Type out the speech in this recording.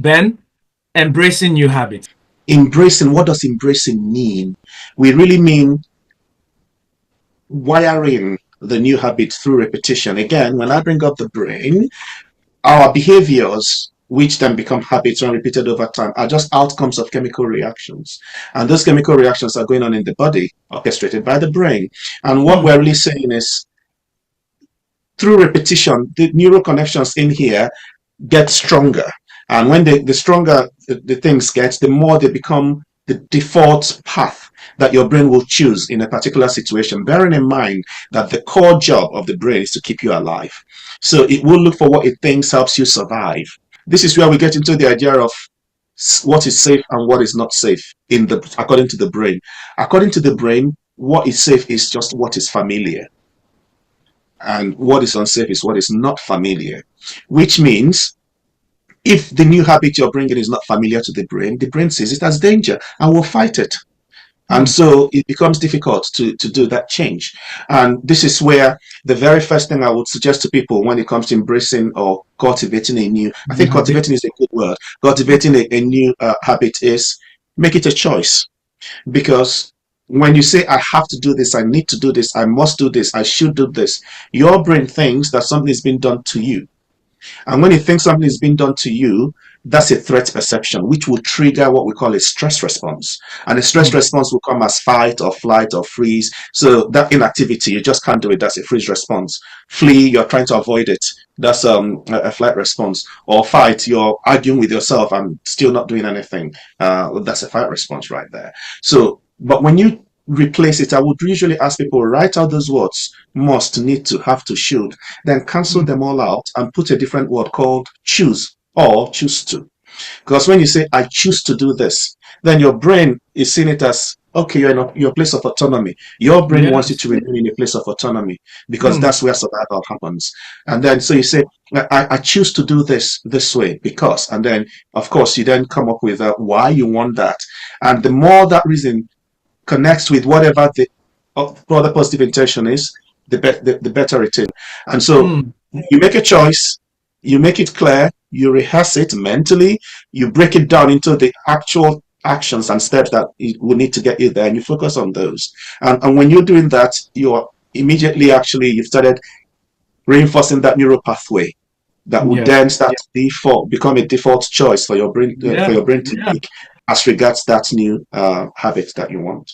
Then, embracing new habits. Embracing, what does embracing mean? We really mean wiring the new habit through repetition. Again, when I bring up the brain, our behaviors, which then become habits when repeated over time, are just outcomes of chemical reactions. And those chemical reactions are going on in the body, orchestrated by the brain. And what Hmm. we're really saying is through repetition, the neural connections in here get stronger. And when the stronger the things get, the more they become the default path that your brain will choose in a particular situation, bearing in mind that the core job of the brain is to keep you alive. So it will look for what it thinks helps you survive. This is where we get into the idea of what is safe and what is not safe in the according to the brain. According to the brain, what is safe is just what is familiar, and what is unsafe is what is not familiar, which means if the new habit you're bringing is not familiar to the brain sees it as danger and will fight it. And Hmm. so it becomes difficult to do that change. And this is where the very first thing I would suggest to people when it comes to embracing or cultivating a new, I New think habit. cultivating is a good word, cultivating a new habit is make it a choice. Because when you say, I have to do this, I need to do this, I must do this, I should do this, your brain thinks that something is being done to you. And when you think something is being done to you, that's a threat perception, which will trigger what we call a stress response. And a stress Hmm. response will come as fight or flight or freeze. So that inactivity, you just can't do it. That's a freeze response. Flee, you're trying to avoid it. That's a flight response. Or fight, you're arguing with yourself and still not doing anything. That's a fight response right there. So, but when you replace it, I would usually ask people write out those words: must, need to, have to, should, then cancel Hmm. them all out and put a different word called choose or choose to. Because when you say, I choose to do this, then your brain is seeing it as, okay, you're in your place of autonomy. Your brain wants you Yes. to remain in a place of autonomy because Hmm. that's where survival happens. And then, so you say, I choose to do this way because, and then, of course, you then come up with why you want that. And the more that reason connects with whatever the other positive intention is, the better it is. And so Hmm. you make a choice, you make it clear, you rehearse it mentally, you break it down into the actual actions and steps that it will need to get you there, and you focus on those. And when you're doing that, you're immediately actually you've started reinforcing that neural pathway that would Yes. then start to default become a default choice for your brain Yeah. to make as regards that new habit that you want.